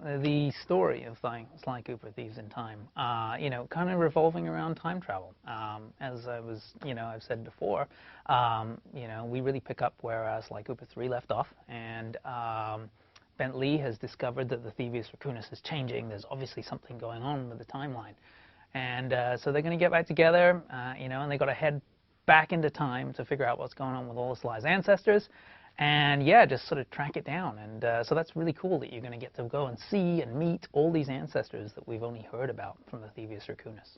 the story of Sly Cooper Thieves in Time, kind of revolving around time travel. As I've said before, we really pick up where Sly Cooper 3 left off, and Bentley has discovered that the Thievius Raccoonus is changing. There's obviously something going on with the timeline, and so they're going to get back together, and they got to head back into time to figure out what's going on with all of Sly's ancestors. And yeah, just sort of track it down. And so that's really cool that you're going to get to go and see and meet all these ancestors that we've only heard about from the Thievius Raccoonus.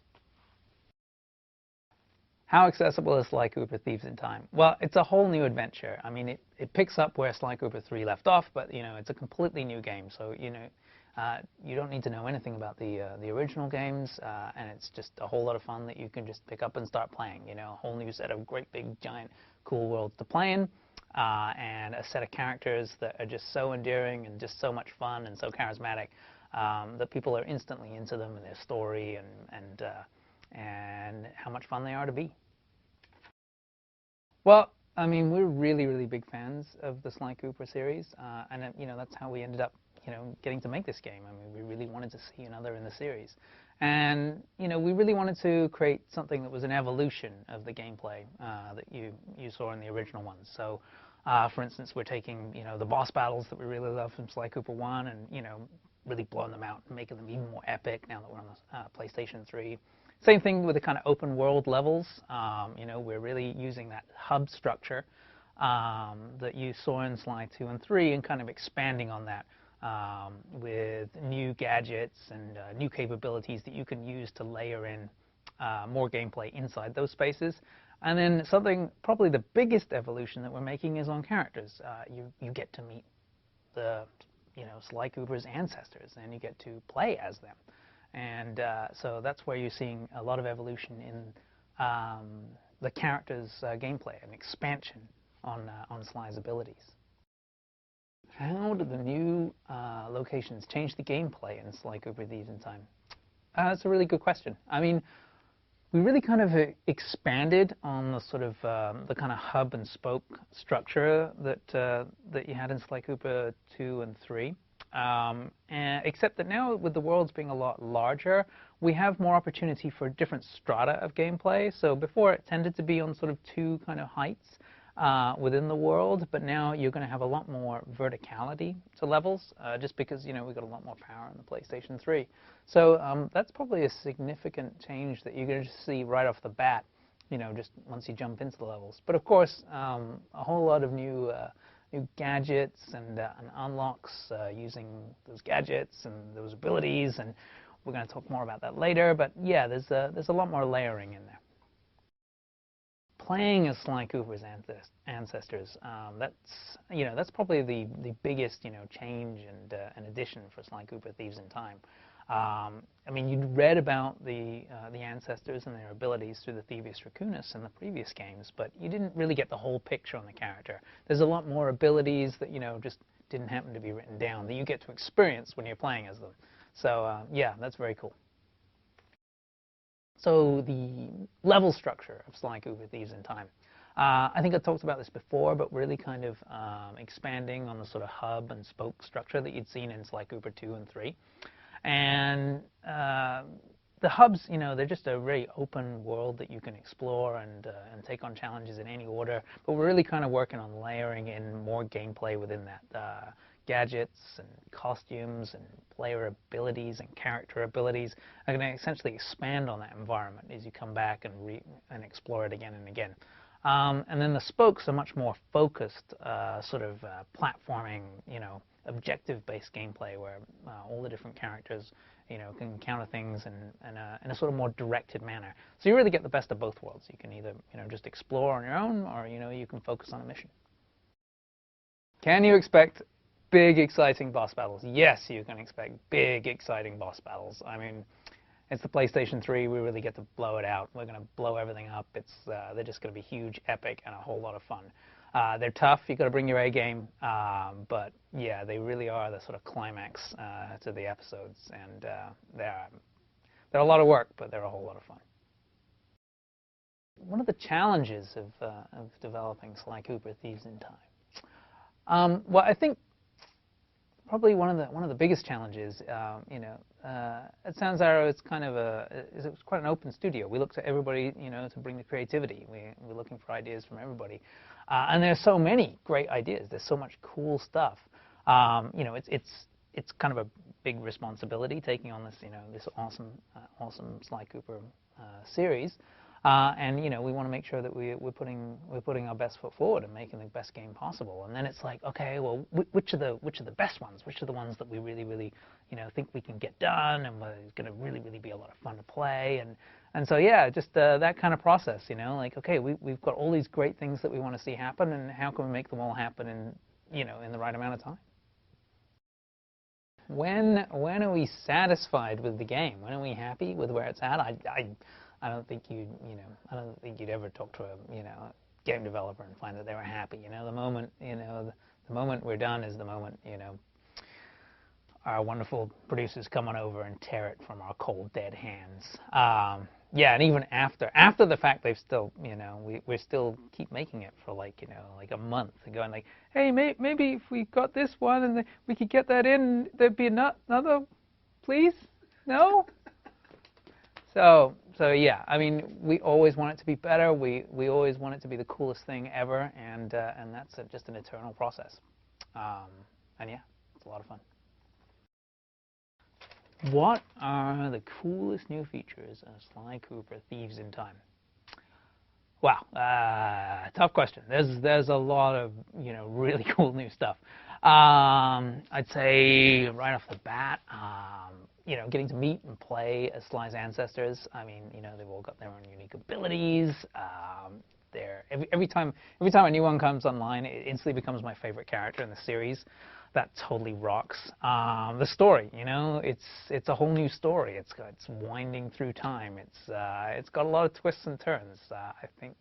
How accessible is Sly Cooper Thieves in Time? Well, it's a whole new adventure. I mean, it picks up where Sly Cooper 3 left off, but it's a completely new game. So you don't need to know anything about the original games, and it's just a whole lot of fun that you can just pick up and start playing. A whole new set of great big giant cool worlds to play in. And a set of characters that are just so endearing and just so much fun and so charismatic that people are instantly into them and their story and how much fun they are to be. Well, I mean, we're really, really big fans of the Sly Cooper series, and that's how we ended up, getting to make this game. I mean, we really wanted to see another in the series, and we really wanted to create something that was an evolution of the gameplay that you saw in the original ones. So, for instance, we're taking the boss battles that we really love from Sly Cooper 1, and really blowing them out and making them even more epic now that we're on the PlayStation 3. Same thing with the kind of open world levels. We're really using that hub structure that you saw in Sly 2 and 3 and kind of expanding on that with new gadgets and new capabilities that you can use to layer in more gameplay inside those spaces. And then probably the biggest evolution that we're making is on characters. You get to meet the Sly Cooper's ancestors, and you get to play as them. And so that's where you're seeing a lot of evolution in the character's gameplay, an expansion on Sly's abilities. How do the new locations change the gameplay in Sly Cooper Thieves in Time? That's a really good question. I mean, we really kind of expanded on the sort of the kind of hub and spoke structure that you had in Sly Cooper 2 and 3. Except that now, with the worlds being a lot larger, we have more opportunity for different strata of gameplay. So before, it tended to be on sort of two kind of heights within the world, but now you're going to have a lot more verticality to levels, just because we've got a lot more power in the PlayStation 3. So that's probably a significant change that you're going to see right off the bat, just once you jump into the levels. But of course, a whole lot of new gadgets and unlocks using those gadgets and those abilities, and we're going to talk more about that later. But yeah, there's a lot more layering in there. Playing as Sly Cooper's ancestors, that's probably the biggest change and addition for Sly Cooper Thieves in Time. I mean, you'd read about the ancestors and their abilities through the Thievius Raccoonus in the previous games, but you didn't really get the whole picture on the character. There's a lot more abilities that just didn't happen to be written down that you get to experience when you're playing as them. So yeah, that's very cool. So the level structure of Sly Cooper Thieves in Time. I think I talked about this before, but really kind of expanding on the sort of hub and spoke structure that you'd seen in Sly Cooper 2 and 3. And the hubs, they're just a very open world that you can explore and take on challenges in any order. But we're really kind of working on layering in more gameplay within that. Gadgets and costumes and player abilities and character abilities are going to essentially expand on that environment as you come back and explore it again and again. And then the spokes are much more focused, sort of platforming, objective-based gameplay where all the different characters, can encounter things in a sort of more directed manner. So you really get the best of both worlds. You can either, just explore on your own, or you can focus on a mission. Can you expect big, exciting boss battles? Yes, you can expect big, exciting boss battles. I mean, it's the PlayStation 3. We really get to blow it out. We're going to blow everything up. They're just going to be huge, epic, and a whole lot of fun. They're tough. You've got to bring your A game. But yeah, they really are the sort of climax to the episodes. And they're a lot of work, but they're a whole lot of fun. One of the challenges of developing Sly Cooper Thieves in Time. Well, I think probably one of the biggest challenges. At Sans Arrow, it's kind of it's quite an open studio. We look to everybody, to bring the creativity. We're looking for ideas from everybody, and there's so many great ideas. There's so much cool stuff. It's kind of a big responsibility taking on this awesome Sly Cooper series. And we want to make sure that we're putting our best foot forward and making the best game possible. And then it's like, okay, well, which are the best ones? Which are the ones that we really think we can get done, and it's going to really be a lot of fun to play. And so yeah, just that kind of process. Like, okay, we've got all these great things that we want to see happen, and how can we make them all happen in the right amount of time? When are we satisfied with the game? When are we happy with where it's at? I don't think you'd ever talk to a game developer and find that they were happy. The moment we're done is the moment our wonderful producers come on over and tear it from our cold dead hands. Yeah, and even after the fact, they've still we still keep making it for like a month and going like, hey, maybe if we got this one and we could get that in, there'd be another, please, no. So yeah, I mean, we always want it to be better. We always want it to be the coolest thing ever, and that's just an eternal process. And yeah, it's a lot of fun. What are the coolest new features of Sly Cooper Thieves in Time? Wow, tough question. There's a lot of really cool new stuff. I'd say right off the bat, getting to meet and play as Sly's ancestors. I mean, they've all got their own unique abilities. Every time a new one comes online, it instantly becomes my favorite character in the series. That totally rocks. The story, it's a whole new story. It's winding through time. It's got a lot of twists and turns. I think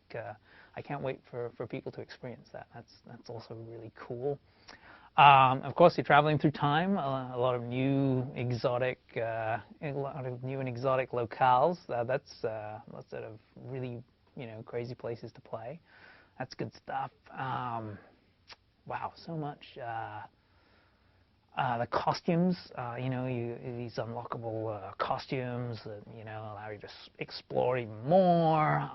I can't wait for people to experience that. That's also really cool. Of course, you're traveling through time. A lot of new exotic locales. That's sort of really crazy places to play. That's good stuff. Wow, so much. The costumes, these unlockable costumes that allow you to explore even more.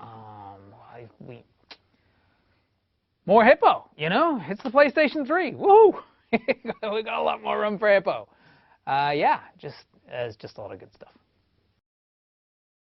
More Hippo, it's the PlayStation 3. Woohoo! We got a lot more room for Hippo. Yeah, it's just a lot of good stuff.